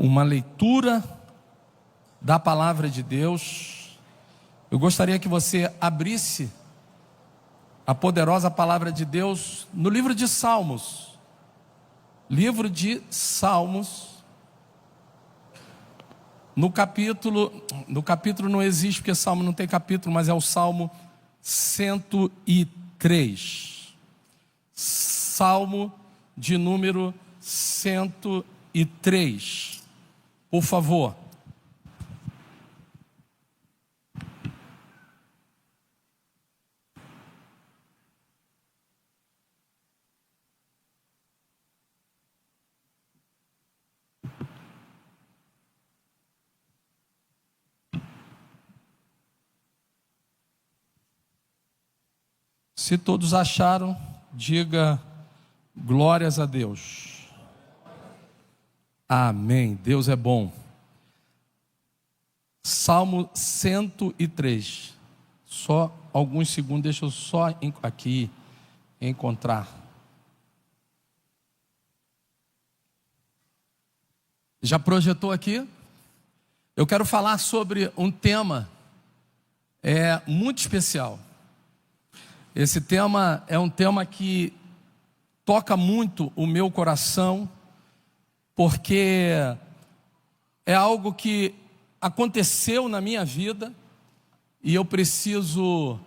uma leitura da palavra de Deus. Eu gostaria que você abrisse a poderosa palavra de Deus no livro de Salmos. Livro de Salmos, no capítulo não existe, porque Salmo não tem capítulo, mas é o Salmo 103. Salmo de número 103. Por favor. Se todos acharam, diga glórias a Deus. Amém. Deus é bom. Salmo 103. Só alguns segundos, deixa eu só aqui encontrar. Já projetou aqui? Eu quero falar sobre um tema muito especial. Esse tema é um tema que toca muito o meu coração, porque é algo que aconteceu na minha vida e eu preciso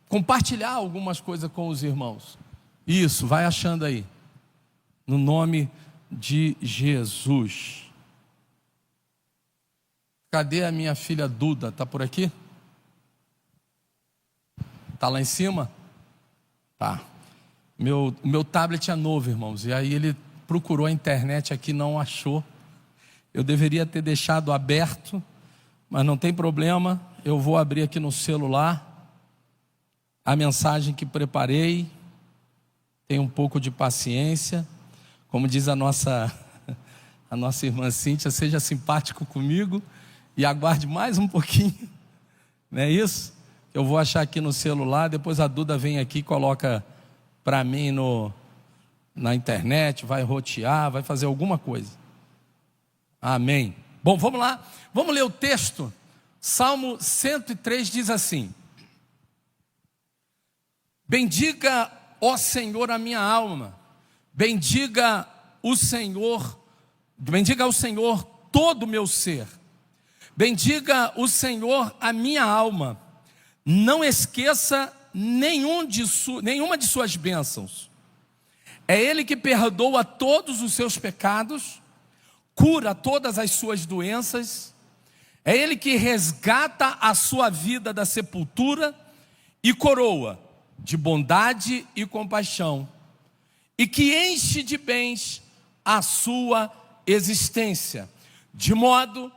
compartilhar algumas coisas com os irmãos. Isso, vai achando aí, no nome de Jesus. Cadê a minha filha Duda? Está por aqui? Está lá em cima? Tá. Meu tablet é novo, irmãos. E aí ele procurou a internet aqui, não achou. Eu deveria ter deixado aberto, mas não tem problema. Eu vou abrir aqui no celular a mensagem que preparei. Tenha um pouco de paciência. Como diz a nossa irmã Cíntia, seja simpático comigo e aguarde mais um pouquinho. Não é isso? Eu vou achar aqui no celular, depois a Duda vem aqui e coloca para mim na internet, vai rotear, vai fazer alguma coisa. Amém. Bom, vamos lá, vamos ler o texto. Salmo 103 diz assim: bendiga, ó Senhor, a minha alma, bendiga ao Senhor todo o meu ser, bendiga o Senhor a minha alma. Não esqueça nenhuma de suas bênçãos. É Ele que perdoa todos os seus pecados, cura todas as suas doenças. É Ele que resgata a sua vida da sepultura e coroa de bondade e compaixão, e que enche de bens a sua existência, de modo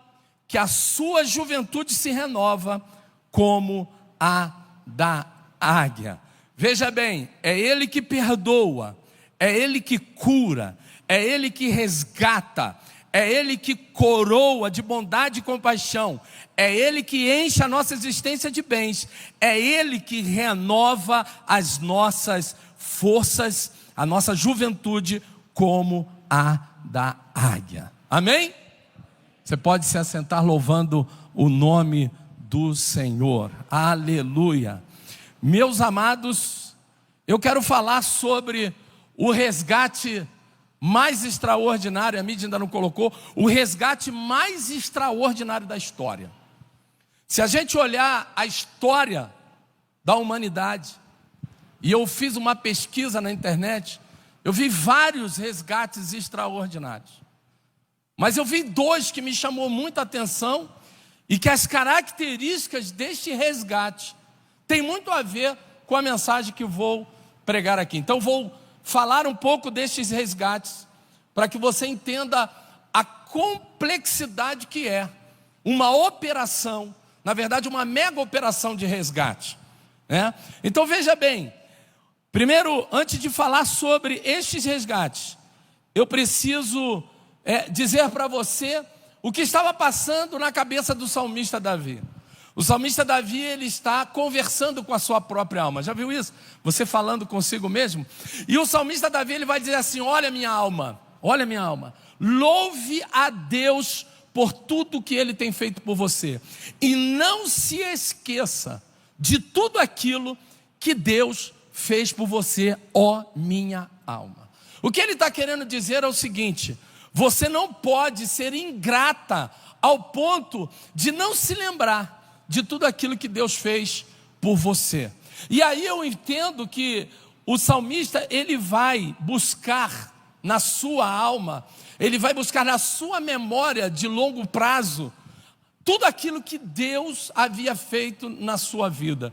que a sua juventude se renova como a da águia. Veja bem, é Ele que perdoa, é Ele que cura, é Ele que resgata, é Ele que coroa de bondade e compaixão, é Ele que enche a nossa existência de bens, é Ele que renova as nossas forças, a nossa juventude como a da águia. Amém? Você pode se assentar louvando o nome do Senhor. Aleluia. Meus amados, eu quero falar sobre o resgate mais extraordinário. A mídia ainda não colocou o resgate mais extraordinário da história. Se a gente olhar a história da humanidade, e eu fiz uma pesquisa na internet, eu vi vários resgates extraordinários, mas eu vi dois que me chamou muita atenção, e que as características deste resgate têm muito a ver com a mensagem que vou pregar aqui. Então vou falar um pouco destes resgates, para que você entenda a complexidade que é uma operação, na verdade uma mega operação de resgate, né? Então veja bem, primeiro, antes de falar sobre estes resgates, eu preciso dizer para você o que estava passando na cabeça do salmista Davi. O salmista Davi, ele está conversando com a sua própria alma. Já viu isso? Você falando consigo mesmo? E o salmista Davi, ele vai dizer assim: olha minha alma, louve a Deus por tudo que Ele tem feito por você. E não se esqueça de tudo aquilo que Deus fez por você, ó minha alma. O que Ele está querendo dizer é o seguinte: você não pode ser ingrata ao ponto de não se lembrar de tudo aquilo que Deus fez por você. E aí eu entendo que o salmista, ele vai buscar na sua alma, ele vai buscar na sua memória de longo prazo, tudo aquilo que Deus havia feito na sua vida.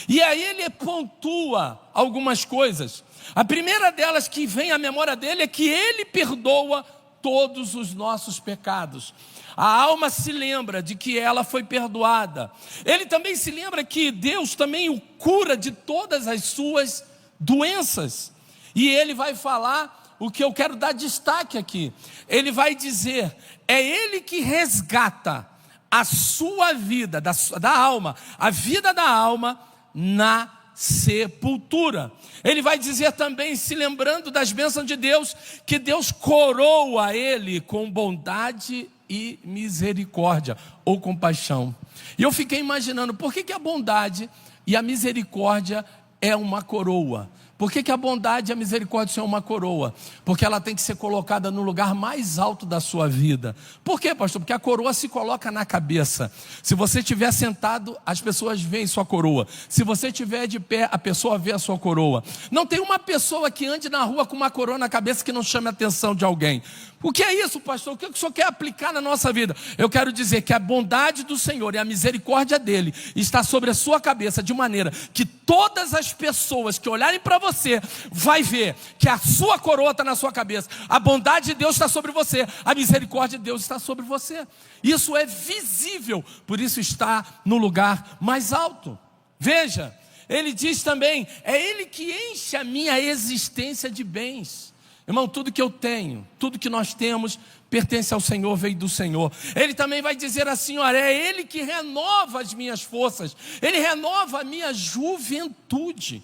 E aí ele pontua algumas coisas. A primeira delas que vem à memória dele é que ele perdoa todos os nossos pecados. A alma se lembra de que ela foi perdoada. Ele também se lembra que Deus também o cura de todas as suas doenças. E ele vai falar o que eu quero dar destaque aqui. Ele vai dizer: é Ele que resgata a sua vida, da alma, a vida da alma na sepultura. Ele vai dizer também, se lembrando das bênçãos de Deus, que Deus coroa ele com bondade e misericórdia, ou compaixão. E eu fiquei imaginando, por que a bondade e a misericórdia é uma coroa? Por que a bondade e a misericórdia são uma coroa? Porque ela tem que ser colocada no lugar mais alto da sua vida. Por quê, pastor? Porque a coroa se coloca na cabeça. Se você estiver sentado, as pessoas veem sua coroa. Se você estiver de pé, a pessoa vê a sua coroa. Não tem uma pessoa que ande na rua com uma coroa na cabeça que não chame a atenção de alguém. O que é isso, pastor? O que o senhor quer aplicar na nossa vida? Eu quero dizer que a bondade do Senhor e a misericórdia dele está sobre a sua cabeça, de maneira que todas as pessoas que olharem para você vai ver que a sua coroa está na sua cabeça, a bondade de Deus está sobre você, a misericórdia de Deus está sobre você. Isso é visível, por isso está no lugar mais alto. Veja, ele diz também: é Ele que enche a minha existência de bens. Irmão, tudo que eu tenho, tudo que nós temos, pertence ao Senhor, veio do Senhor. Ele também vai dizer assim: olha, é Ele que renova as minhas forças, Ele renova a minha juventude.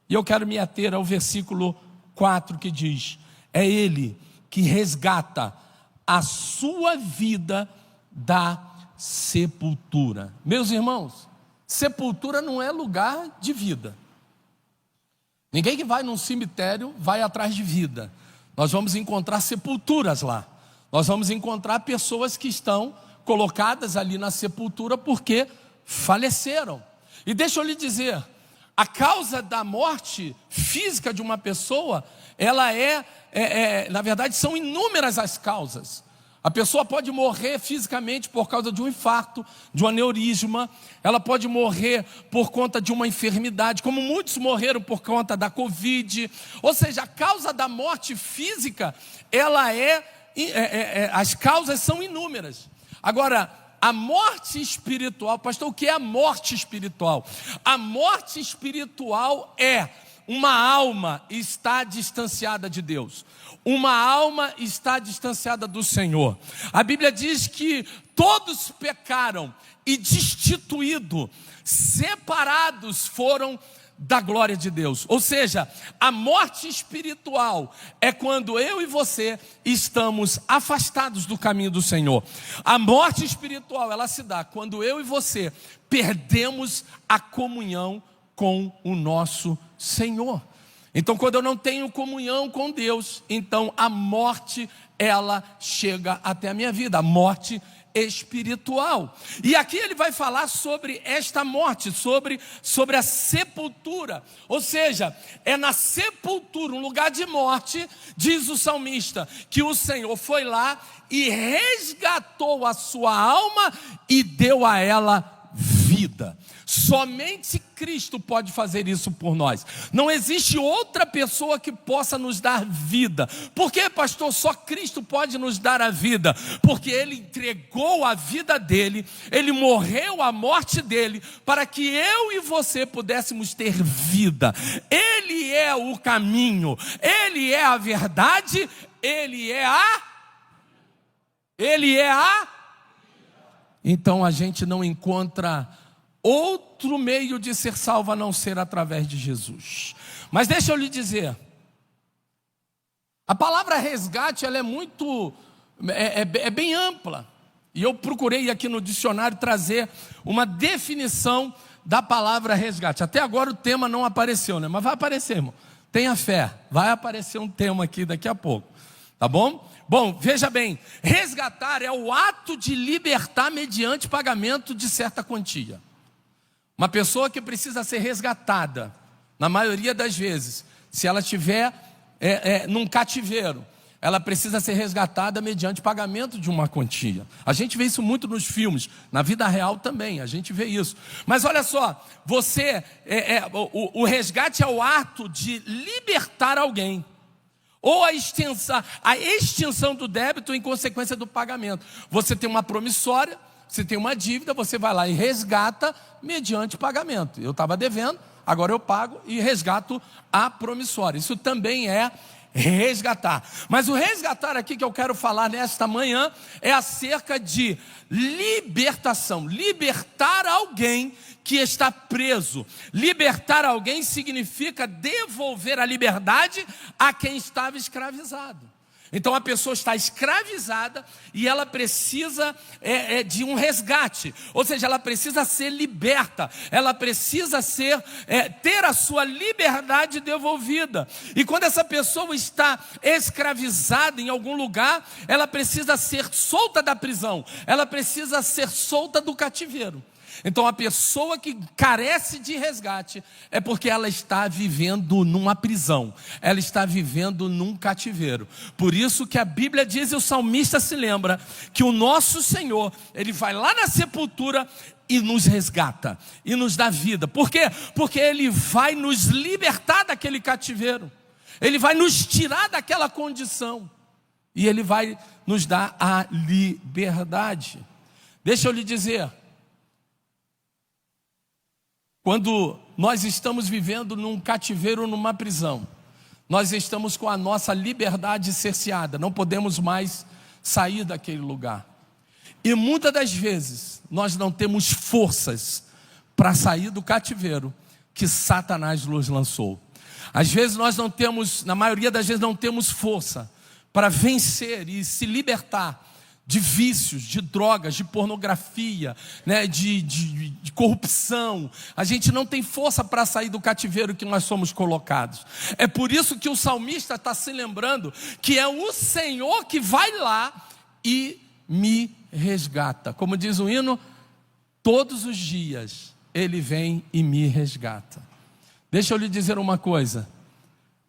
E eu quero me ater ao versículo 4 que diz: é Ele que resgata a sua vida da sepultura. Meus irmãos, sepultura não é lugar de vida. Ninguém que vai num cemitério vai atrás de vida. Nós vamos encontrar sepulturas lá. Nós vamos encontrar pessoas que estão colocadas ali na sepultura porque faleceram. E deixa eu lhe dizer, a causa da morte física de uma pessoa, ela na verdade, são inúmeras as causas. A pessoa pode morrer fisicamente por causa de um infarto, de um aneurisma. Ela pode morrer por conta de uma enfermidade, como muitos morreram por conta da Covid. Ou seja, a causa da morte física, as causas são inúmeras. Agora, a morte espiritual, pastor, o que é a morte espiritual? A morte espiritual é uma alma está distanciada de Deus. Uma alma está distanciada do Senhor. A Bíblia diz que todos pecaram e destituídos, separados foram da glória de Deus. Ou seja, a morte espiritual é quando eu e você estamos afastados do caminho do Senhor. A morte espiritual, ela se dá quando eu e você perdemos a comunhão com o nosso Senhor. Então, quando eu não tenho comunhão com Deus, então a morte, ela chega até a minha vida, a morte espiritual. E aqui ele vai falar sobre esta morte, sobre a sepultura. Ou seja, é na sepultura, um lugar de morte, diz o salmista, que o Senhor foi lá e resgatou a sua alma e deu a ela vida. Somente Cristo pode fazer isso por nós. Não existe outra pessoa que possa nos dar vida. Por que, pastor? Só Cristo pode nos dar a vida. Porque Ele entregou a vida dEle, Ele morreu a morte dEle, para que eu e você pudéssemos ter vida. Ele é o caminho, Ele é a verdade, Ele é a... Então a gente não encontra outro meio de ser salvo a não ser através de Jesus. Mas deixa eu lhe dizer, a palavra resgate, ela é muito é bem ampla. E eu procurei aqui no dicionário trazer uma definição da palavra resgate. Até agora o tema não apareceu, né? Mas vai aparecer, irmão. Tenha fé, vai aparecer um tema aqui daqui a pouco, tá bom? Bom, veja bem, resgatar é o ato de libertar mediante pagamento de certa quantia. Uma pessoa que precisa ser resgatada, na maioria das vezes, se ela estiver num cativeiro, ela precisa ser resgatada mediante pagamento de uma quantia. A gente vê isso muito nos filmes, na vida real também, a gente vê isso. Mas olha só, o resgate é o ato de libertar alguém, ou a extinção do débito em consequência do pagamento. Você tem uma promissória, você tem uma dívida, você vai lá e resgata mediante pagamento. Eu estava devendo, agora eu pago e resgato a promissória. Isso também é resgatar. Mas o resgatar aqui que eu quero falar nesta manhã é acerca de libertação. Libertar alguém que está preso. Libertar alguém significa devolver a liberdade a quem estava escravizado. Então a pessoa está escravizada e ela precisa de um resgate, ou seja, ela precisa ser liberta, ela precisa ter a sua liberdade devolvida. E quando essa pessoa está escravizada em algum lugar, ela precisa ser solta da prisão, ela precisa ser solta do cativeiro. Então a pessoa que carece de resgate é porque ela está vivendo numa prisão, ela está vivendo num cativeiro. Por isso que a Bíblia diz, e o salmista se lembra, que o nosso Senhor, Ele vai lá na sepultura e nos resgata, e nos dá vida. Por quê? Porque Ele vai nos libertar daquele cativeiro, Ele vai nos tirar daquela condição, e Ele vai nos dar a liberdade. Deixa eu lhe dizer, quando nós estamos vivendo num cativeiro, numa prisão, nós estamos com a nossa liberdade cerceada, não podemos mais sair daquele lugar. E muitas das vezes, nós não temos forças para sair do cativeiro que Satanás nos lançou. Às vezes nós não temos, na maioria das vezes não temos força para vencer e se libertar de vícios, de drogas, de pornografia, né, de corrupção. A gente não tem força para sair do cativeiro que nós somos colocados. É por isso que o salmista está se lembrando que é o Senhor que vai lá e me resgata. Como diz o hino, todos os dias Ele vem e me resgata. Deixa eu lhe dizer uma coisa.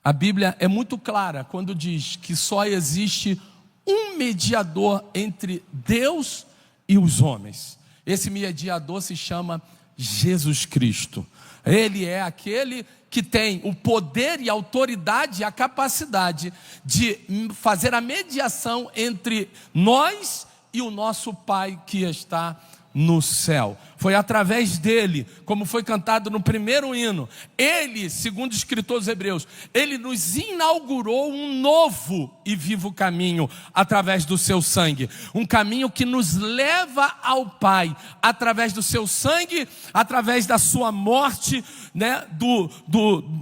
A Bíblia é muito clara quando diz que só existe um mediador entre Deus e os homens. Esse mediador se chama Jesus Cristo. Ele é aquele que tem o poder e a autoridade e a capacidade de fazer a mediação entre nós e o nosso Pai que está no céu. Foi através dele, como foi cantado no primeiro hino, ele, segundo os escritores hebreus, ele nos inaugurou um novo e vivo caminho através do seu sangue, um caminho que nos leva ao Pai, através do seu sangue, através da sua morte, né,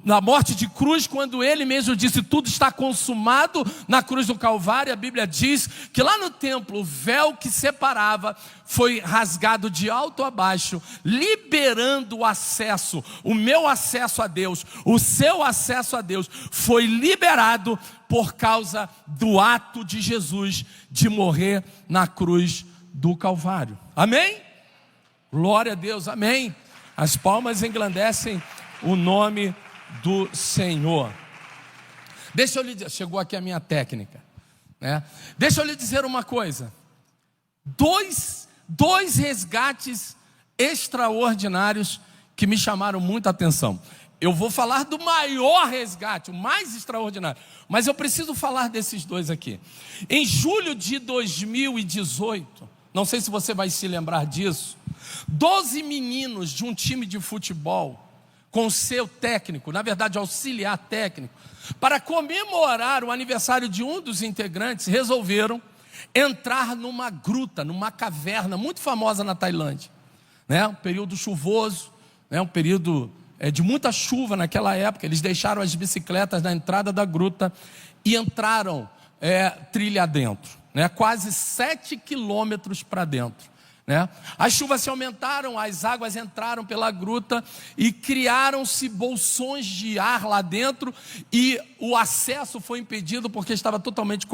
na morte de cruz, quando ele mesmo disse, tudo está consumado na cruz do Calvário. A Bíblia diz que lá no templo, o véu que separava foi rasgado de alto a baixo, liberando o acesso, o meu acesso a Deus, o seu acesso a Deus, foi liberado por causa do ato de Jesus de morrer na cruz do Calvário. Amém? Glória a Deus, amém. As palmas engrandecem o nome do Senhor. Deixa eu lhe dizer, chegou aqui a minha técnica, né? Deixa eu lhe dizer uma coisa. Dois resgates extraordinários que me chamaram muita atenção. Eu vou falar do maior resgate, o mais extraordinário, mas eu preciso falar desses dois aqui. Em julho de 2018, não sei se você vai se lembrar disso, 12 meninos de um time de futebol, com seu técnico, na verdade auxiliar técnico, para comemorar o aniversário de um dos integrantes, resolveram entrar numa gruta, numa caverna muito famosa na Tailândia, né? Um período chuvoso, né? Um período de muita chuva naquela época. Eles deixaram as bicicletas na entrada da gruta e entraram trilha adentro. né? Quase 7 quilômetros para dentro, né? As chuvas se aumentaram, as águas entraram pela gruta e criaram-se bolsões de ar lá dentro, e o acesso foi impedido porque estava totalmente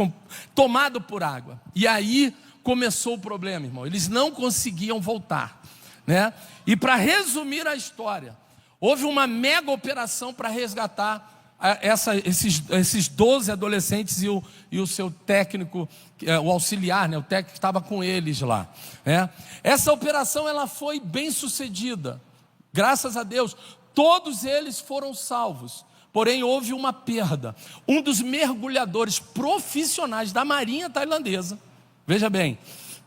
tomado por água. E aí começou o problema, irmão. Eles não conseguiam voltar, né? E para resumir a história, houve uma mega operação para resgatar esses 12 adolescentes e o seu técnico, o auxiliar, né? O técnico que estava com eles lá, né? Essa operação ela foi bem sucedida, graças a Deus. Todos eles foram salvos, porém houve uma perda. Um dos mergulhadores profissionais da Marinha Tailandesa, veja bem,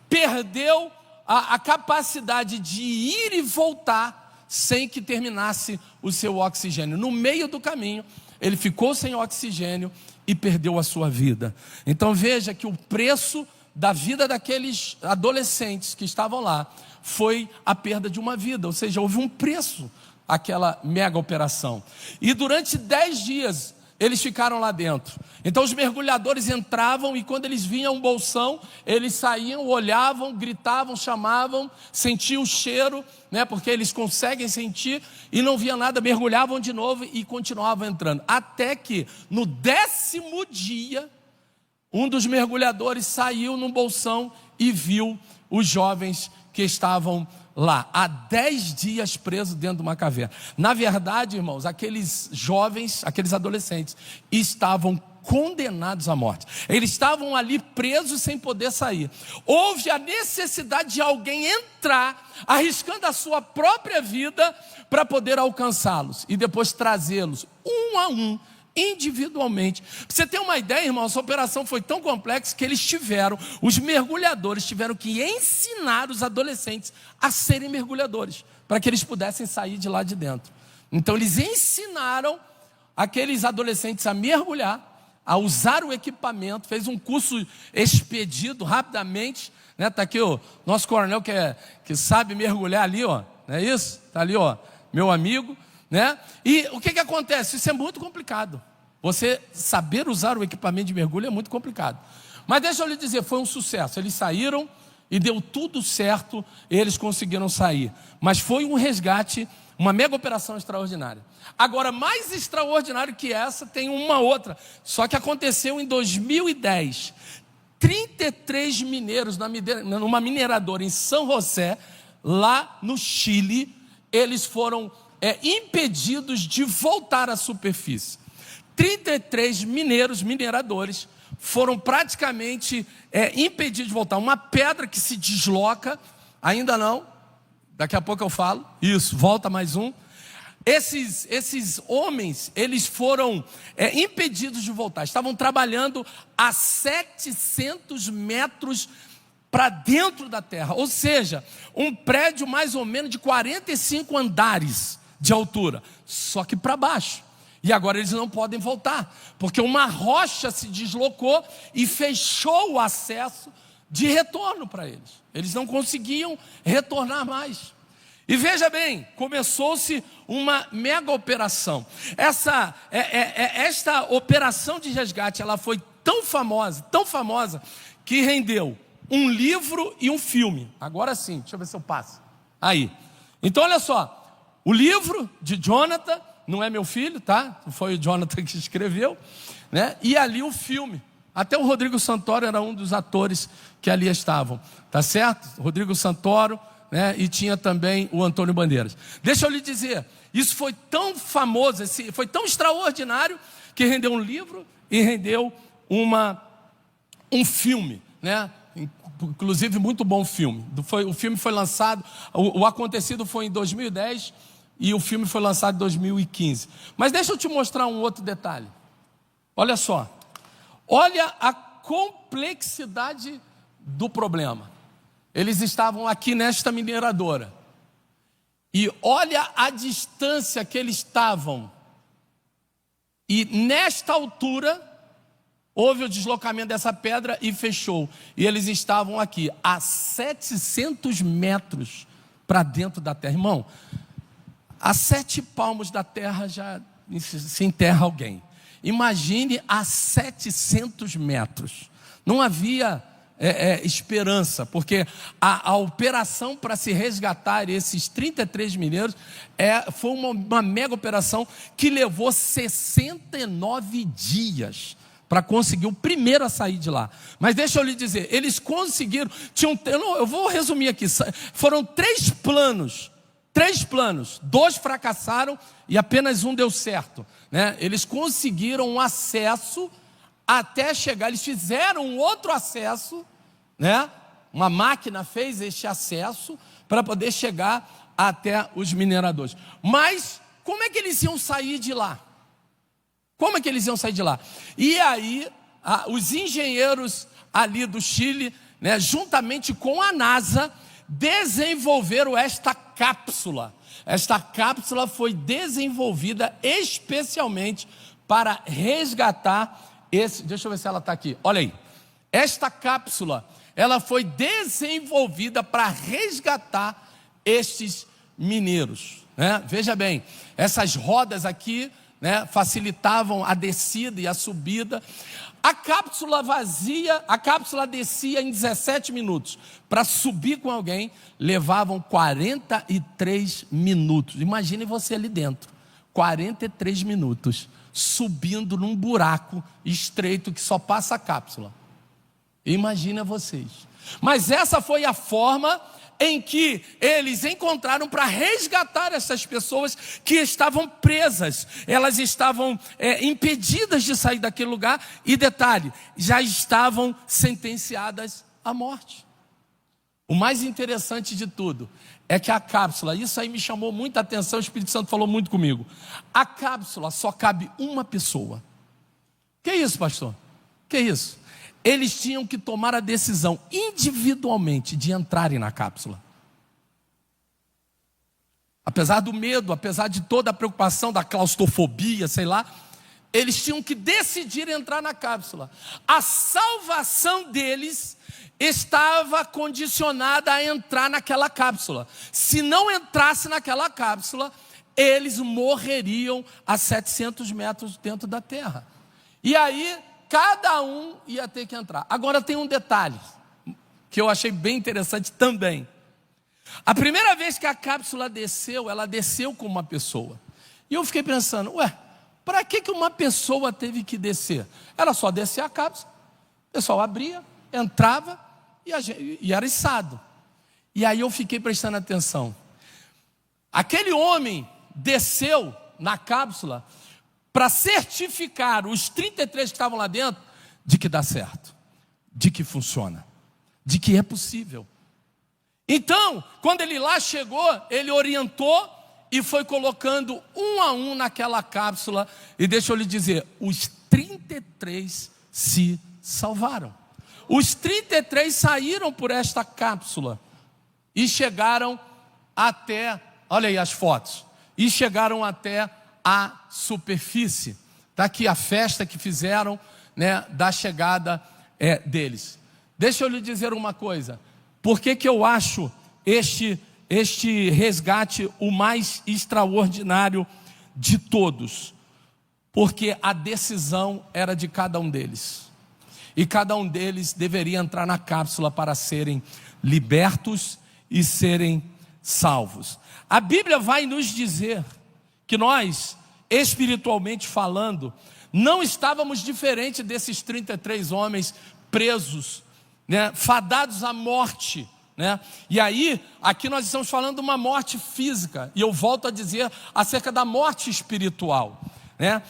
perdeu a capacidade de ir e voltar sem que terminasse o seu oxigênio. No meio do caminho, ele ficou sem oxigênio e perdeu a sua vida. Então veja que o preço da vida daqueles adolescentes que estavam lá foi a perda de uma vida, ou seja, houve um preço àquela mega operação. E durante 10 dias eles ficaram lá dentro. Então os mergulhadores entravam e quando eles vinham um bolsão, eles saíam, olhavam, gritavam, chamavam, sentiam o cheiro, né, porque eles conseguem sentir, e não via nada, mergulhavam de novo e continuavam entrando. Até que no 10º dia, um dos mergulhadores saiu num bolsão e viu os jovens que estavam lá, há 10 dias presos dentro de uma caverna. Na verdade, irmãos, aqueles jovens, aqueles adolescentes, estavam condenados à morte. Eles estavam ali presos sem poder sair. Houve a necessidade de alguém entrar, arriscando a sua própria vida, para poder alcançá-los e depois trazê-los, um a um, individualmente. Pra você ter uma ideia, irmão, essa operação foi tão complexa que os mergulhadores tiveram que ensinar os adolescentes a serem mergulhadores, para que eles pudessem sair de lá de dentro. Então eles ensinaram aqueles adolescentes a mergulhar, a usar o equipamento, fez um curso expedido rapidamente, né? Tá aqui o nosso coronel que sabe mergulhar ali, ó, não é isso? Tá ali, ó, meu amigo, né? E o que acontece? Isso é muito complicado. Você saber usar o equipamento de mergulho é muito complicado. Mas deixa eu lhe dizer, foi um sucesso. Eles saíram e deu tudo certo, eles conseguiram sair. Mas foi um resgate, uma mega operação extraordinária. Agora, mais extraordinário que essa, tem uma outra. Só que aconteceu em 2010. 33 mineiros numa mineradora em São José, lá no Chile, eles foram impedidos de voltar à superfície. 33 mineradores foram praticamente impedidos de voltar. Uma pedra que se desloca, ainda não, daqui a pouco eu falo, isso, volta mais um. Esses homens, eles foram impedidos de voltar, estavam trabalhando a 700 metros para dentro da terra, ou seja, um prédio mais ou menos de 45 andares de altura, só que para baixo. E agora eles não podem voltar, porque uma rocha se deslocou e fechou o acesso de retorno para eles. Eles não conseguiam retornar mais. E veja bem, começou-se uma mega operação. Esta operação de resgate, ela foi tão famosa, que rendeu um livro e um filme. Agora sim, deixa eu ver se eu passo. Aí. Então olha só, o livro de Jonathan, não é meu filho, tá? Foi o Jonathan que escreveu, né? E ali o filme. Até o Rodrigo Santoro era um dos atores que ali estavam, tá certo? Rodrigo Santoro, né? E tinha também o Antônio Bandeiras. Deixa eu lhe dizer, isso foi tão famoso, foi tão extraordinário, que rendeu um livro e rendeu um filme, né? Inclusive muito bom filme. O filme foi lançado, o acontecido foi em 2010 e o filme foi lançado em 2015. Mas deixa eu te mostrar um outro detalhe. Olha só, olha a complexidade do problema. Eles estavam aqui nesta mineradora e olha a distância que eles estavam, e nesta altura houve o deslocamento dessa pedra e fechou. E eles estavam aqui, a 700 metros para dentro da terra. Irmão, a 7 palmos da terra já se enterra alguém. Imagine a 700 metros. Não havia esperança, porque a operação para se resgatar esses 33 mineiros foi uma mega operação que levou 69 dias para conseguir o primeiro a sair de lá. Mas deixa eu lhe dizer, eles conseguiram, eu vou resumir aqui, foram 3 planos, 2 fracassaram e apenas um deu certo, né? Eles conseguiram um acesso até chegar, eles fizeram um outro acesso, né? Uma máquina fez este acesso para poder chegar até os mineradores. Mas como é que eles iam sair de lá? Como é que eles iam sair de lá? E aí, os engenheiros ali do Chile, né, juntamente com a NASA, desenvolveram esta cápsula. Esta cápsula foi desenvolvida especialmente para resgatar deixa eu ver se ela está aqui, olha aí. Esta cápsula, ela foi desenvolvida para resgatar estes mineiros, né? Veja bem, essas rodas aqui, né, facilitavam a descida e a subida. A cápsula descia em 17 minutos. Para subir com alguém, levavam 43 minutos. Imagine você ali dentro, 43 minutos, subindo num buraco estreito que só passa a cápsula. Imagina vocês. Mas essa foi a forma em que eles encontraram para resgatar essas pessoas que estavam presas. Elas estavam impedidas de sair daquele lugar e, detalhe, já estavam sentenciadas à morte. O mais interessante de tudo é que a cápsula, isso aí me chamou muita atenção, o Espírito Santo falou muito comigo. A cápsula só cabe uma pessoa. Que isso, pastor? Que isso? Eles tinham que tomar a decisão individualmente de entrarem na cápsula. Apesar do medo, apesar de toda a preocupação, da claustrofobia, sei lá, eles tinham que decidir entrar na cápsula. A salvação deles estava condicionada a entrar naquela cápsula. Se não entrasse naquela cápsula, eles morreriam a 700 metros dentro da terra. E aí, cada um ia ter que entrar. Agora tem um detalhe, que eu achei bem interessante também. A primeira vez que a cápsula desceu, ela desceu com uma pessoa. E eu fiquei pensando, para que uma pessoa teve que descer? Era só descer a cápsula, o pessoal abria, entrava e era içado. E aí eu fiquei prestando atenção. Aquele homem desceu na cápsula para certificar os 33 que estavam lá dentro de que dá certo, de que funciona, de que é possível. Então, quando ele lá chegou, ele orientou e foi colocando um a um naquela cápsula. E deixa eu lhe dizer, os 33 se salvaram. Os 33 saíram por esta cápsula e chegaram até, olha aí as fotos, e chegaram até a superfície. Está aqui a festa que fizeram, né, da chegada deles. Deixa eu lhe dizer uma coisa. Por que eu acho este resgate o mais extraordinário de todos? Porque a decisão era de cada um deles. E cada um deles deveria entrar na cápsula para serem libertos e serem salvos. A Bíblia vai nos dizer que nós, espiritualmente falando, não estávamos diferentes desses 33 homens presos, né, fadados à morte, né? E aí, aqui nós estamos falando de uma morte física, e eu volto a dizer acerca da morte espiritual, né?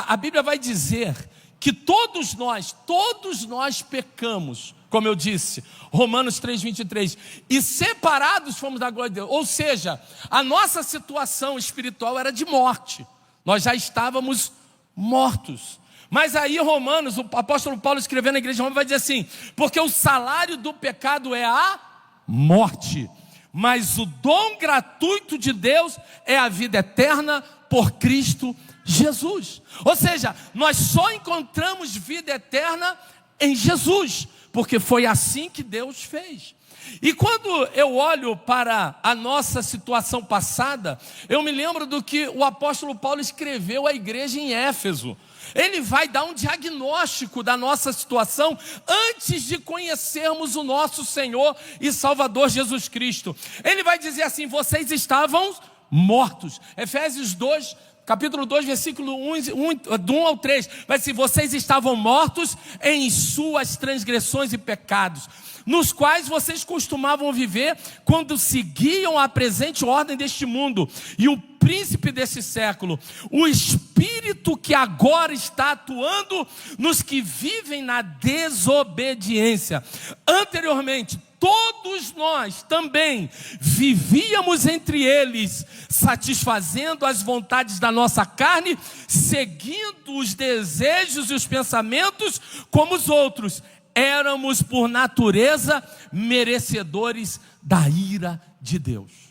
A Bíblia vai dizer que todos nós pecamos, como eu disse, Romanos 3:23, e separados fomos da glória de Deus. Ou seja, a nossa situação espiritual era de morte, nós já estávamos mortos. Mas aí Romanos, o apóstolo Paulo escrevendo na igreja de Roma vai dizer assim, porque o salário do pecado é a morte, mas o dom gratuito de Deus é a vida eterna por Cristo Jesus. Ou seja, nós só encontramos vida eterna em Jesus, porque foi assim que Deus fez. E quando eu olho para a nossa situação passada, eu me lembro do que o apóstolo Paulo escreveu à igreja em Éfeso. Ele vai dar um diagnóstico da nossa situação antes de conhecermos o nosso Senhor e Salvador Jesus Cristo. Ele vai dizer assim: vocês estavam mortos. Efésios 2, capítulo 2, versículo 1 ao 3. Vai dizer: vocês estavam mortos em suas transgressões e pecados, nos quais vocês costumavam viver quando seguiam a presente ordem deste mundo e o príncipe deste século, o espírito que agora está atuando nos que vivem na desobediência. Anteriormente, todos nós também vivíamos entre eles, satisfazendo as vontades da nossa carne, seguindo os desejos e os pensamentos como os outros. Éramos por natureza merecedores da ira de Deus.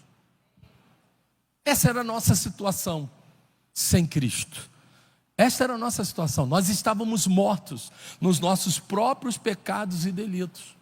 Essa era a nossa situação sem Cristo. Esta era a nossa situação. Nós estávamos mortos nos nossos próprios pecados e delitos.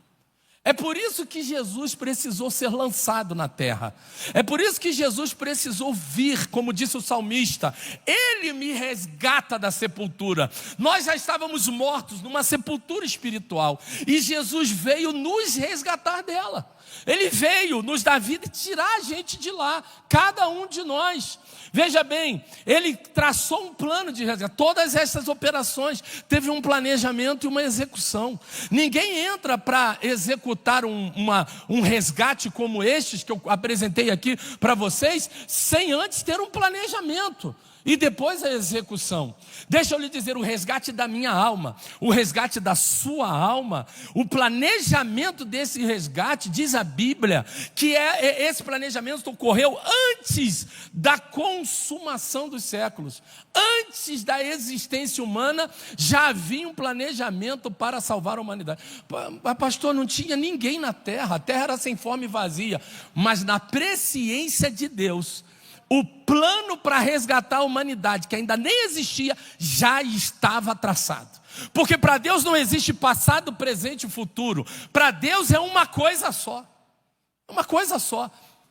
É por isso que Jesus precisou ser lançado na terra. É por isso que Jesus precisou vir, como disse o salmista: Ele me resgata da sepultura. Nós já estávamos mortos numa sepultura espiritual, e Jesus veio nos resgatar dela. Ele veio nos dar vida e tirar a gente de lá, cada um de nós. Veja bem, Ele traçou um plano de resgate. Todas essas operações teve um planejamento e uma execução. Ninguém entra para executar um resgate como estes que eu apresentei aqui para vocês, sem antes ter um planejamento e depois a execução. Deixa eu lhe dizer, o resgate da minha alma, o resgate da sua alma, o planejamento desse resgate, diz a Bíblia, que esse planejamento ocorreu antes da consumação dos séculos. Antes da existência humana, já havia um planejamento para salvar a humanidade. Pastor, não tinha ninguém na terra, a terra era sem forma e vazia, mas na presciência de Deus, o plano para resgatar a humanidade, que ainda nem existia, já estava traçado. Porque para Deus não existe passado, presente e futuro. Para Deus é uma coisa só. Uma coisa só.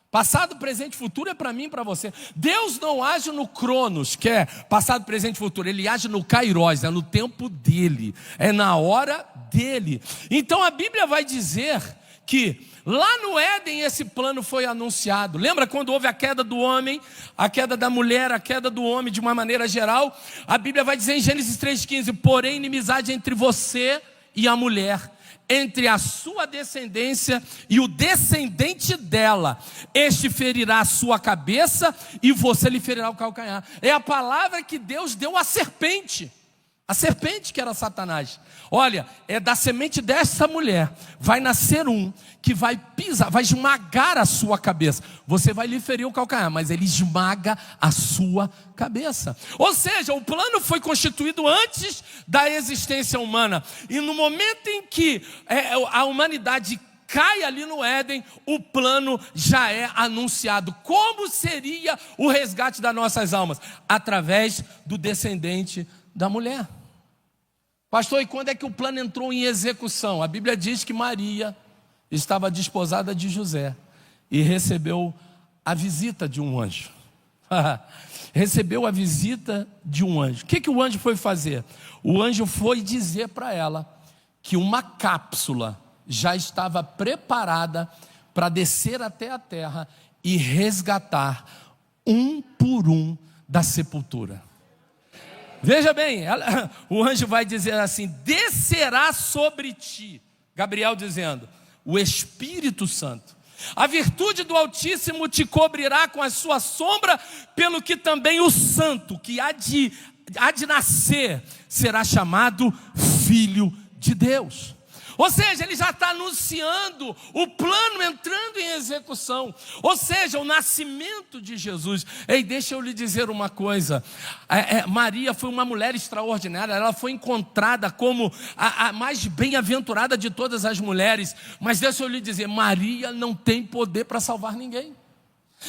Passado, presente e futuro é para mim e para você. Deus não age no Cronos, que é passado, presente e futuro. Ele age no Kairos, é no tempo dele. É na hora dele. Então a Bíblia vai dizer que lá no Éden esse plano foi anunciado. Lembra quando houve a queda do homem, a queda da mulher, a queda do homem de uma maneira geral? A Bíblia vai dizer em Gênesis 3,15: porém inimizade entre você e a mulher, entre a sua descendência e o descendente dela. Este ferirá a sua cabeça e você lhe ferirá o calcanhar. É a palavra que Deus deu à serpente. A serpente que era Satanás. Olha, é da semente dessa mulher vai nascer um que vai pisar, vai esmagar a sua cabeça. Você vai lhe ferir o calcanhar, mas ele esmaga a sua cabeça. Ou seja, o plano foi constituído antes da existência humana. E no momento em que a humanidade cai ali no Éden, o plano já é anunciado. Como seria o resgate das nossas almas? Através do descendente da mulher. Pastor, e quando é que o plano entrou em execução? A Bíblia diz que Maria estava desposada de José e recebeu a visita de um anjo. Recebeu a visita de um anjo. O que o anjo foi fazer? O anjo foi dizer para ela que uma cápsula já estava preparada para descer até a terra e resgatar um por um da sepultura. Veja bem, o anjo vai dizer assim: descerá sobre ti, Gabriel dizendo, o Espírito Santo. A virtude do Altíssimo te cobrirá com a sua sombra, pelo que também o santo que há de nascer será chamado Filho de Deus. Ou seja, ele já está anunciando o plano entrando em execução. Ou seja, o nascimento de Jesus. Ei, deixa eu lhe dizer uma coisa. Maria foi uma mulher extraordinária. Ela foi encontrada como a mais bem-aventurada de todas as mulheres. Mas deixa eu lhe dizer, Maria não tem poder para salvar ninguém.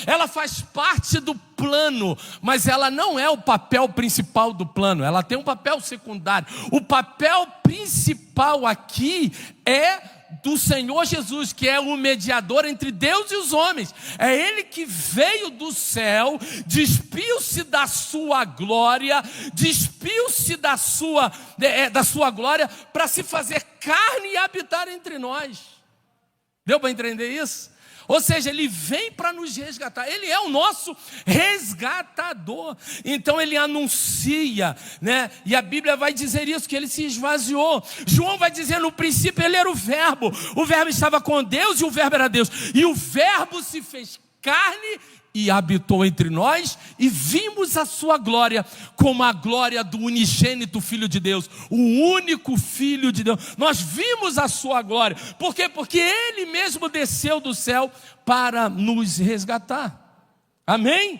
Ela faz parte do plano, mas ela não é o papel principal do plano. Ela tem um papel secundário. O papel principal aqui é do Senhor Jesus, que é o mediador entre Deus e os homens. É Ele que veio do céu, despiu-se da sua glória, despiu-se da sua glória, para se fazer carne e habitar entre nós. Deu para entender isso? Ou seja, Ele vem para nos resgatar. Ele é o nosso resgatador. Então Ele anuncia, né? E a Bíblia vai dizer isso, que Ele se esvaziou. João vai dizer, no princípio Ele era o Verbo estava com Deus e o Verbo era Deus. E o Verbo se fez carne e habitou entre nós, e vimos a sua glória, como a glória do unigênito Filho de Deus, o único Filho de Deus. Nós vimos a sua glória. Por quê? Porque Ele mesmo desceu do céu para nos resgatar. Amém?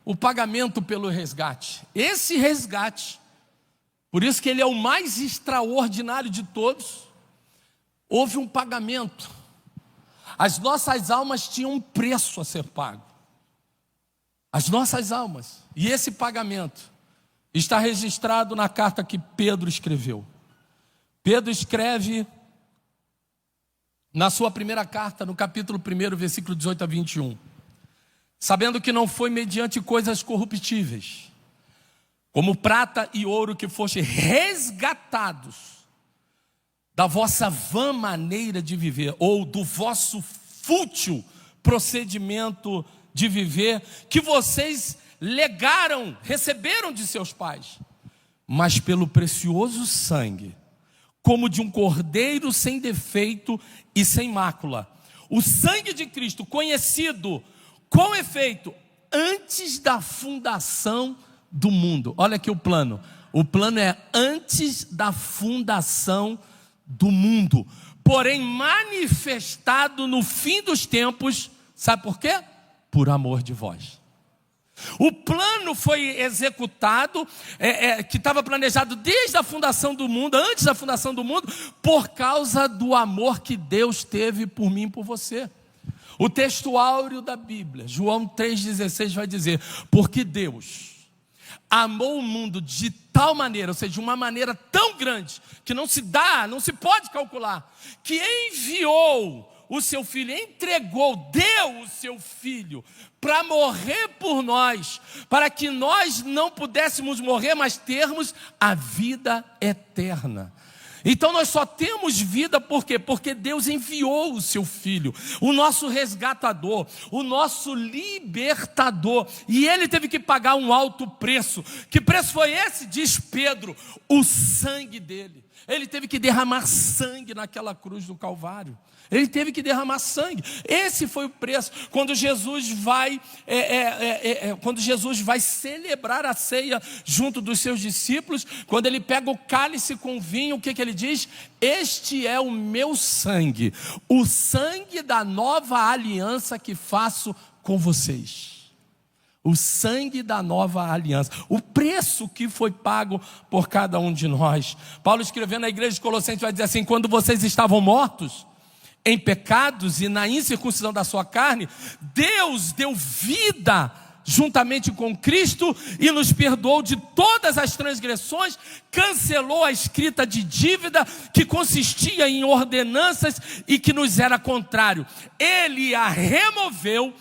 O pagamento pelo resgate. Esse resgate, por isso que ele é o mais extraordinário de todos, houve um pagamento. As nossas almas tinham um preço a ser pago. As nossas almas. E esse pagamento está registrado na carta que Pedro escreveu. Pedro escreve na sua primeira carta, no capítulo 1, versículo 18 a 21. Sabendo que não foi mediante coisas corruptíveis, como prata e ouro, que foste resgatados da vossa vã maneira de viver, ou do vosso fútil procedimento de viver, que vocês legaram, receberam de seus pais, mas pelo precioso sangue, como de um cordeiro sem defeito e sem mácula, o sangue de Cristo, conhecido com efeito antes da fundação do mundo. Olha aqui o plano é antes da fundação do mundo, porém manifestado no fim dos tempos. Sabe por quê? Por amor de vós. O plano foi executado, que estava planejado desde a fundação do mundo, antes da fundação do mundo, por causa do amor que Deus teve por mim e por você. O texto áureo da Bíblia, João 3,16, vai dizer: porque Deus amou o mundo de tal maneira, ou seja, de uma maneira tão grande, que não se pode calcular, que enviou o seu Filho, deu o seu Filho para morrer por nós, para que nós não pudéssemos morrer, mas termos a vida eterna. Então nós só temos vida por quê? Porque Deus enviou o seu Filho, o nosso resgatador, o nosso libertador, e Ele teve que pagar um alto preço. Que preço foi esse? Diz Pedro: o sangue dele. Ele teve que derramar sangue naquela cruz do Calvário. Ele teve que derramar sangue. Esse foi o preço. Quando Jesus vai celebrar a ceia junto dos seus discípulos, quando ele pega o cálice com vinho, o que ele diz? Este é o meu sangue, o sangue da nova aliança que faço com vocês. O sangue da nova aliança, o preço que foi pago por cada um de nós. Paulo, escrevendo na igreja de Colossenses, vai dizer assim: quando vocês estavam mortos em pecados e na incircuncisão da sua carne, Deus deu vida juntamente com Cristo e nos perdoou de todas as transgressões, cancelou a escrita de dívida que consistia em ordenanças e que nos era contrário. Ele a removeu,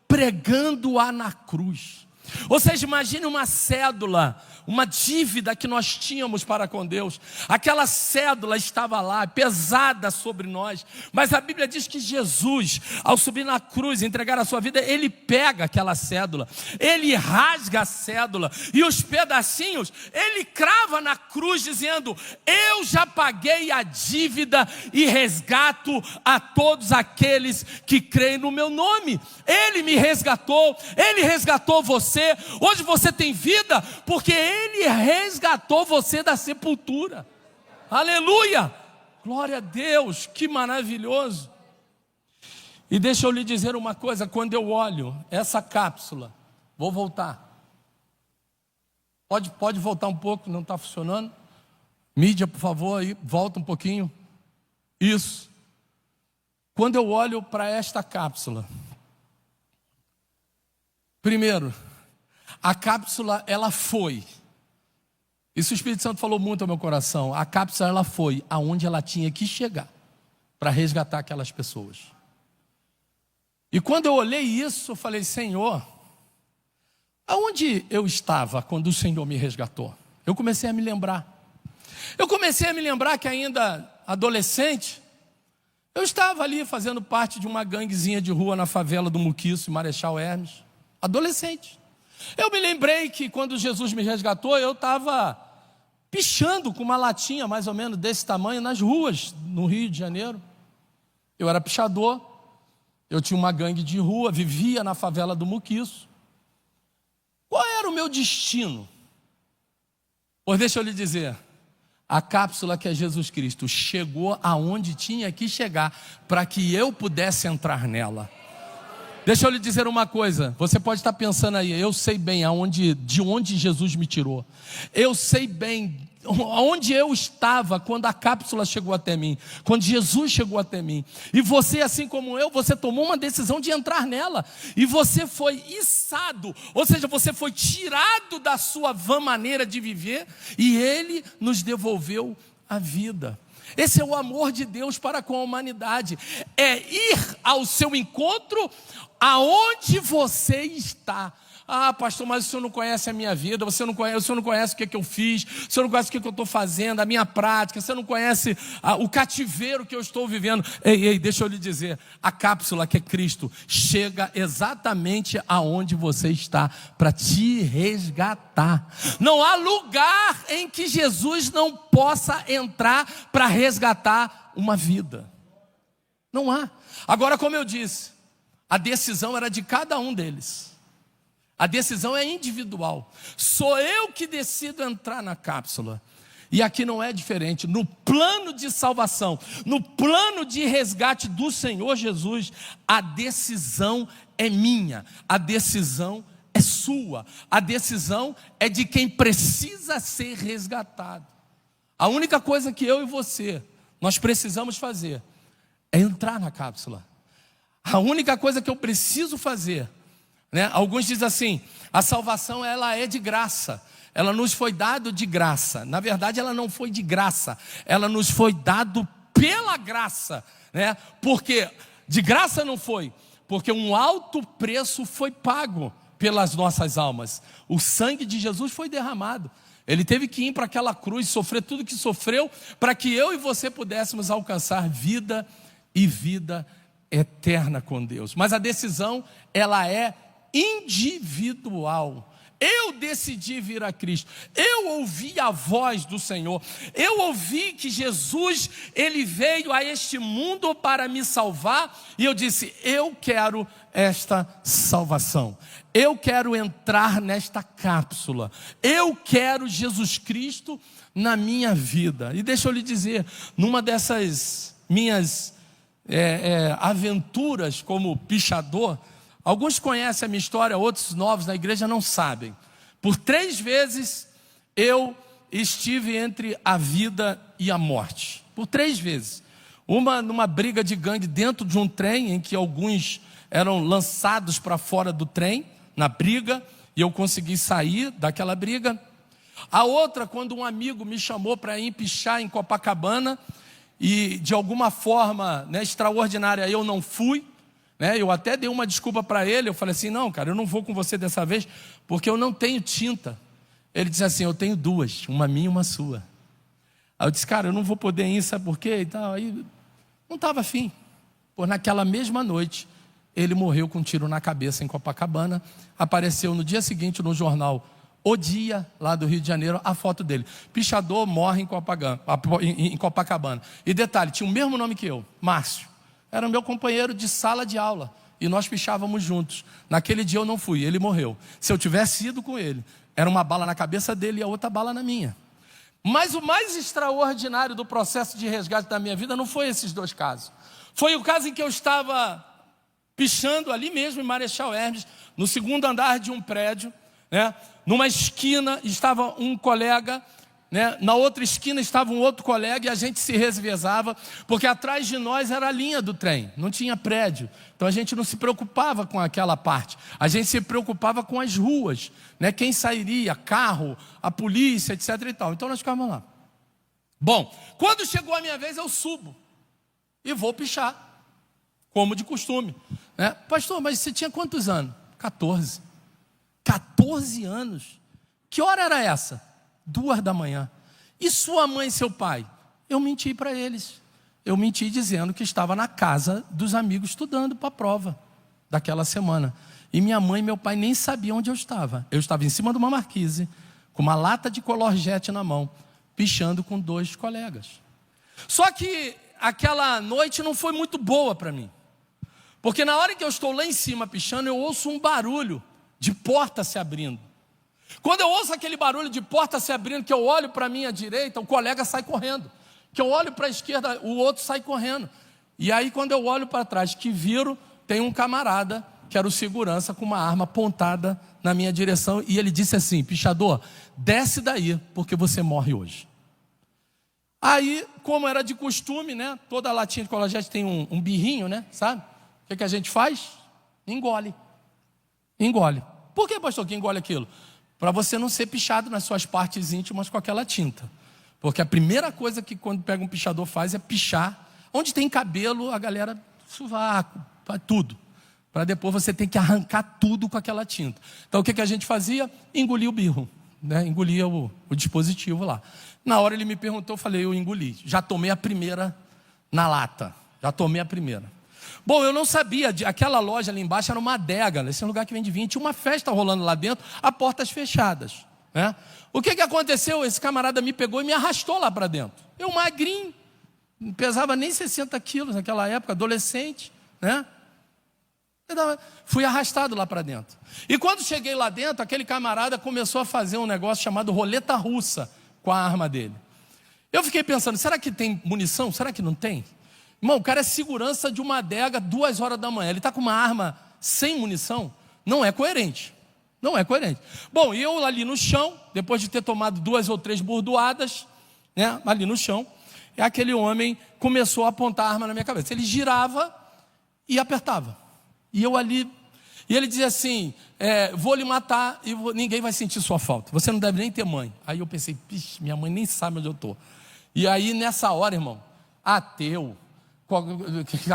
pregando-a na cruz. Ou seja, imagine uma cédula, uma dívida que nós tínhamos para com Deus. Aquela cédula estava lá, pesada sobre nós, mas a Bíblia diz que Jesus, ao subir na cruz, entregar a sua vida, Ele pega aquela cédula, Ele rasga a cédula, e os pedacinhos Ele crava na cruz, dizendo: eu já paguei a dívida e resgato a todos aqueles que creem no meu nome. Ele me resgatou, Ele resgatou você. Hoje você tem vida porque Ele resgatou você da sepultura. Aleluia! Glória a Deus, que maravilhoso. E deixa eu lhe dizer uma coisa: quando eu olho essa cápsula, vou voltar. Pode voltar um pouco, não está funcionando. Mídia, por favor, aí, volta um pouquinho. Isso. Quando eu olho para esta cápsula, primeiro, a cápsula, ela foi Isso o Espírito Santo falou muito ao meu coração. A cápsula, ela foi aonde ela tinha que chegar para resgatar aquelas pessoas. E quando eu olhei isso, eu falei: Senhor, aonde eu estava quando o Senhor me resgatou? Eu comecei a me lembrar. Que ainda adolescente, eu estava ali fazendo parte de uma ganguezinha de rua na favela do Muquiço, Marechal Hermes. Adolescente. Eu me lembrei que quando Jesus me resgatou, eu estava pichando com uma latinha mais ou menos desse tamanho nas ruas, no Rio de Janeiro. Eu era pichador, eu tinha uma gangue de rua, vivia na favela do Muquiço. Qual era o meu destino? Pois deixa eu lhe dizer, a cápsula que é Jesus Cristo chegou aonde tinha que chegar para que eu pudesse entrar nela. Deixa eu lhe dizer uma coisa, você pode estar pensando aí: eu sei bem de onde Jesus me tirou. Eu sei bem onde eu estava quando a cápsula chegou até mim, quando Jesus chegou até mim. E você, assim como eu, você tomou uma decisão de entrar nela. E você foi içado, ou seja, você foi tirado da sua vã maneira de viver, e Ele nos devolveu a vida. Esse é o amor de Deus para com a humanidade. É ir ao seu encontro aonde você está. Ah, pastor, mas o senhor não conhece a minha vida, o senhor não conhece o que eu fiz, o senhor não conhece o que eu estou fazendo, a minha prática, o senhor não conhece o cativeiro que eu estou vivendo. Ei, deixa eu lhe dizer, a cápsula que é Cristo chega exatamente aonde você está para te resgatar. Não há lugar em que Jesus não possa entrar para resgatar uma vida. Não há. Agora, como eu disse, a decisão era de cada um deles. A decisão é individual. Sou eu que decido entrar na cápsula. E aqui não é diferente. No plano de salvação, no plano de resgate do Senhor Jesus, a decisão é minha, a decisão é sua, a decisão é de quem precisa ser resgatado. A única coisa que eu e você, nós precisamos fazer é entrar na cápsula. A única coisa que eu preciso fazer, né? Alguns dizem assim: a salvação, ela é de graça, ela nos foi dado de graça. Na verdade, ela não foi de graça, ela nos foi dado pela graça, né? Porque de graça não foi, porque um alto preço foi pago pelas nossas almas. O sangue de Jesus foi derramado. Ele teve que ir para aquela cruz, sofrer tudo que sofreu, para que eu e você pudéssemos alcançar vida e vida eterna com Deus. Mas a decisão, ela é individual. Eu decidi vir a Cristo, eu ouvi a voz do Senhor, eu ouvi que Jesus, Ele veio a este mundo para me salvar, e eu disse: eu quero esta salvação, eu quero entrar nesta cápsula, eu quero Jesus Cristo na minha vida. E deixa eu lhe dizer, numa dessas minhas aventuras como pichador, alguns conhecem a minha história, outros novos na igreja não sabem. Por 3 vezes eu estive entre a vida e a morte. Por 3 vezes. Uma numa briga de gangue dentro de um trem, em que alguns eram lançados para fora do trem, na briga, e eu consegui sair daquela briga. A outra, quando um amigo me chamou para ir pichar em Copacabana, e de alguma forma, né, extraordinária, eu não fui. Eu até dei uma desculpa para ele, eu falei assim: não, cara, eu não vou com você dessa vez, porque eu não tenho tinta. Ele disse assim: eu tenho 2, uma minha e uma sua. Aí eu disse: cara, eu não vou poder ir, sabe por quê? E tal. Aí não estava afim. Pois naquela mesma noite, ele morreu com um tiro na cabeça em Copacabana. Apareceu no dia seguinte no jornal O Dia, lá do Rio de Janeiro, a foto dele: pichador morre em Copacabana. E detalhe, tinha o mesmo nome que eu, Márcio. Era meu companheiro de sala de aula, e nós pichávamos juntos. Naquele dia eu não fui, ele morreu. Se eu tivesse ido com ele, era uma bala na cabeça dele e a outra bala na minha. Mas o mais extraordinário do processo de resgate da minha vida não foi esses 2 casos. Foi o caso em que eu estava pichando ali mesmo em Marechal Hermes, no 2º andar de um prédio, né? Numa esquina estava um colega né? Na outra esquina estava um outro colega e a gente se revezava, porque atrás de nós era a linha do trem, não tinha prédio. Então a gente não se preocupava com aquela parte, a gente se preocupava com as ruas, né? Quem sairia, carro, a polícia, etc. e tal. Então nós ficávamos lá. Bom, quando chegou a minha vez, eu subo e vou pichar, como de costume, né? Pastor, mas você tinha quantos anos? 14. 14 anos. Que hora era essa? 2 da manhã. E sua mãe e seu pai? Eu menti para eles. Eu menti dizendo que estava na casa dos amigos estudando para a prova daquela semana. E minha mãe e meu pai nem sabiam onde eu estava. Eu estava em cima de uma marquise, com uma lata de Color Jet na mão, pichando com 2 colegas. Só que aquela noite não foi muito boa para mim. Porque na hora que eu estou lá em cima pichando, eu ouço um barulho de porta se abrindo. Quando eu ouço aquele barulho de porta se abrindo, que eu olho para a minha direita, o colega sai correndo. Que eu olho para a esquerda, o outro sai correndo. E aí quando eu olho para trás, que viro, tem um camarada, que era o segurança, com uma arma apontada na minha direção. E ele disse assim: pichador, desce daí, porque você morre hoje. Aí, como era de costume, né? Toda latinha de Color Jet tem um birrinho, né? Sabe? O que a gente faz? Engole. Engole. Por que, pastor, que engole aquilo? Para você não ser pichado nas suas partes íntimas com aquela tinta. Porque a primeira coisa que quando pega um pichador faz é pichar. Onde tem cabelo, a galera sovaco, tudo. Para depois você ter que arrancar tudo com aquela tinta. Então o que a gente fazia? Engolia o birro, né? Engolia o dispositivo lá. Na hora ele me perguntou, eu falei, eu engoli. Já tomei a primeira na lata. Já tomei a primeira. Bom, eu não sabia, aquela loja ali embaixo era uma adega, esse é um lugar que vende vinho, tinha uma festa rolando lá dentro, a portas fechadas, né? O que aconteceu? Esse camarada me pegou e me arrastou lá para dentro. Eu magrinho, não pesava nem 60 quilos naquela época, adolescente, né? Fui arrastado lá para dentro. E quando cheguei lá dentro, aquele camarada começou a fazer um negócio chamado roleta russa com a arma dele. Eu fiquei pensando, será que tem munição? Será que não tem? Irmão, o cara é segurança de uma adega 2 horas da manhã. Ele está com uma arma sem munição? Não é coerente. Não é coerente. Bom, e eu ali no chão, depois de ter tomado 2 ou 3 burdoadas, né, ali no chão, aquele homem começou a apontar a arma na minha cabeça. Ele girava e apertava. E eu ali... E ele dizia assim, vou lhe matar e ninguém vai sentir sua falta. Você não deve nem ter mãe. Aí eu pensei, pixe, minha mãe nem sabe onde eu estou. E aí nessa hora, irmão, ateu...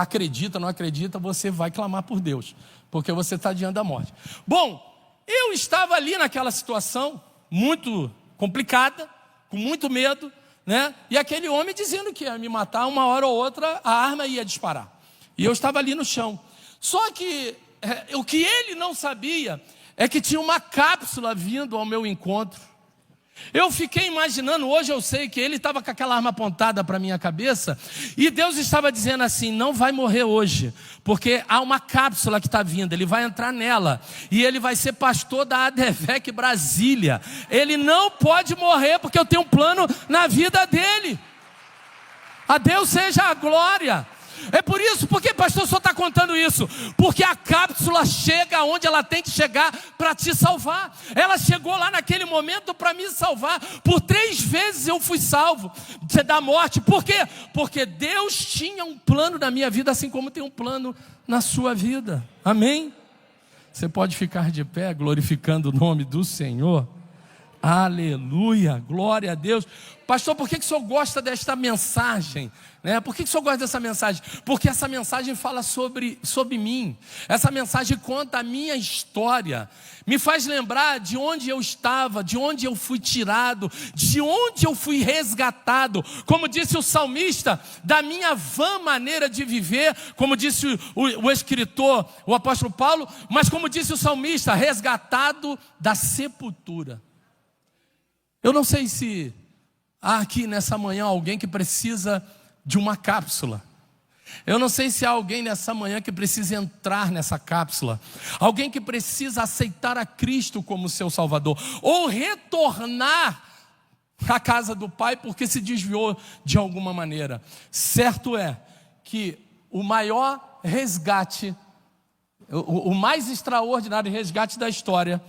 acredita, não acredita, você vai clamar por Deus, porque você está diante da morte. Bom, eu estava ali naquela situação, muito complicada, com muito medo, né? E aquele homem dizendo que ia me matar, uma hora ou outra, a arma ia disparar. E eu estava ali no chão. Só que o que ele não sabia é que tinha uma cápsula vindo ao meu encontro. Eu fiquei imaginando, hoje eu sei que ele estava com aquela arma apontada para a minha cabeça, e Deus estava dizendo assim, não vai morrer hoje, porque há uma cápsula que está vindo, ele vai entrar nela, e ele vai ser pastor da ADVEC Brasília. Ele não pode morrer, porque eu tenho um plano na vida dele. A Deus seja a glória. É por isso, porque pastor só está contando isso? Porque a cápsula chega onde ela tem que chegar para te salvar. Ela chegou lá naquele momento para me salvar. Por 3 vezes eu fui salvo da morte. Por quê? Porque Deus tinha um plano na minha vida, assim como tem um plano na sua vida. Amém? Você pode ficar de pé glorificando o nome do Senhor. Aleluia, glória a Deus. Pastor, por que o senhor gosta desta mensagem? Né? Por que o senhor gosta dessa mensagem? Porque essa mensagem fala sobre mim. Essa mensagem conta a minha história. Me faz lembrar de onde eu estava, de onde eu fui tirado, de onde eu fui resgatado. Como disse o salmista, da minha vã maneira de viver, como disse o escritor, o apóstolo Paulo, mas como disse o salmista, resgatado da sepultura. Eu não sei se há aqui nessa manhã alguém que precisa de uma cápsula. Eu não sei se há alguém nessa manhã que precisa entrar nessa cápsula. Alguém que precisa aceitar a Cristo como seu Salvador. Ou retornar à casa do Pai porque se desviou de alguma maneira. Certo é que o maior resgate, o mais extraordinário resgate da história,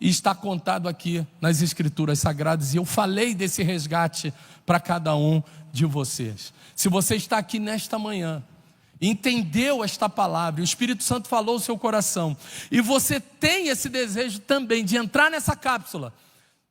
e está contado aqui nas Escrituras Sagradas. E eu falei desse resgate para cada um de vocês. Se você está aqui nesta manhã, entendeu esta palavra, o Espírito Santo falou o seu coração, e você tem esse desejo também de entrar nessa cápsula,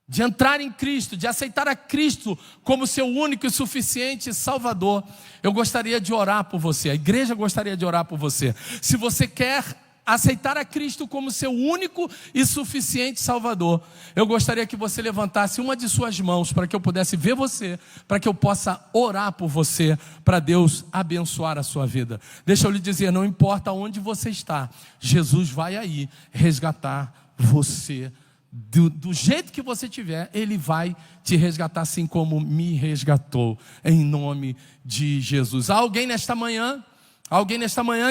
de entrar em Cristo, de aceitar a Cristo como seu único e suficiente Salvador, eu gostaria de orar por você, a igreja gostaria de orar por você. Se você quer aceitar a Cristo como seu único e suficiente Salvador, eu gostaria que você levantasse uma de suas mãos, para que eu pudesse ver você, para que eu possa orar por você, para Deus abençoar a sua vida. Deixa eu lhe dizer, não importa onde você está, Jesus vai aí resgatar você. Do jeito que você tiver, Ele vai te resgatar, assim como me resgatou, em nome de Jesus. Há alguém nesta manhã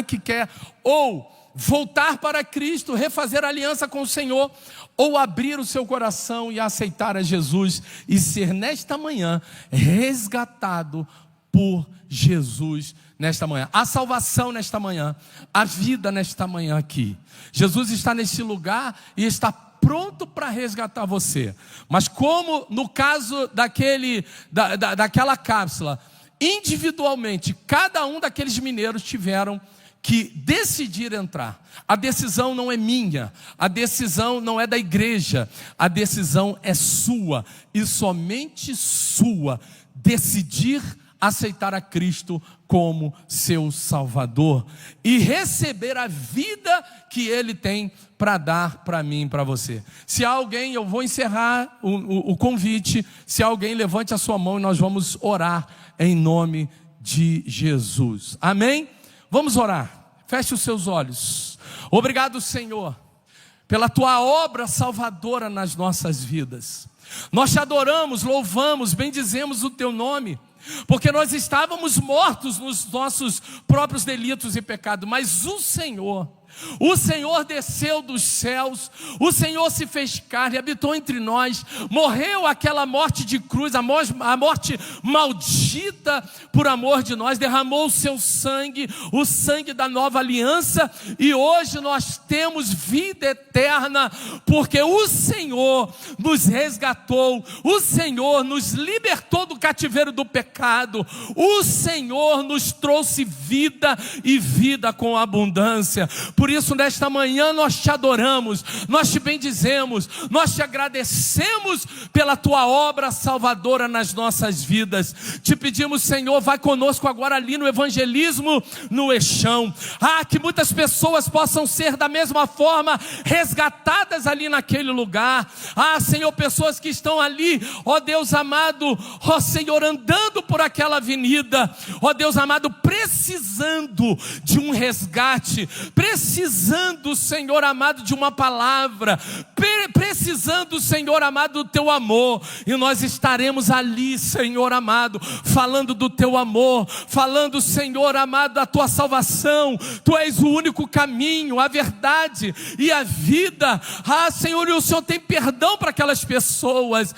que quer ou voltar para Cristo, refazer aliança com o Senhor, ou abrir o seu coração e aceitar a Jesus e ser nesta manhã resgatado por Jesus nesta manhã. A salvação nesta manhã, a vida nesta manhã aqui. Jesus está neste lugar e está pronto para resgatar você. Mas como no caso daquela cápsula, individualmente, cada um daqueles mineiros tiveram que decidir entrar. A decisão não é minha, a decisão não é da igreja, a decisão é sua e somente sua. Decidir aceitar a Cristo como seu Salvador e receber a vida que Ele tem para dar para mim e para você. Se há alguém, eu vou encerrar o convite, se alguém levante a sua mão e nós vamos orar em nome de Jesus. Amém? Vamos orar. Feche os seus olhos. Obrigado, Senhor, pela Tua obra salvadora nas nossas vidas. Nós Te adoramos, louvamos, bendizemos o Teu nome, porque nós estávamos mortos nos nossos próprios delitos e pecados, mas o Senhor desceu dos céus, o Senhor se fez carne, habitou entre nós, morreu aquela morte de cruz, a morte maldita por amor de nós, derramou o seu sangue, o sangue da nova aliança, e hoje nós temos vida eterna, porque o Senhor nos resgatou, o Senhor nos libertou do cativeiro do pecado, o Senhor nos trouxe vida e vida com abundância. Por isso, nesta manhã nós Te adoramos, nós Te bendizemos, nós Te agradecemos pela Tua obra salvadora nas nossas vidas. Te pedimos, Senhor, vai conosco agora ali no evangelismo no Eixão. Que muitas pessoas possam ser da mesma forma resgatadas ali naquele lugar. Senhor, pessoas que estão ali, ó Deus amado, ó Senhor, andando por aquela avenida, ó Deus amado, precisando de um resgate, precisando, Senhor amado, de uma palavra, precisando, Senhor amado, do Teu amor, e nós estaremos ali, Senhor amado, falando do Teu amor, falando, Senhor amado, da Tua salvação. Tu és o único caminho, a verdade e a vida. Senhor, e o Senhor tem perdão para aquelas pessoas.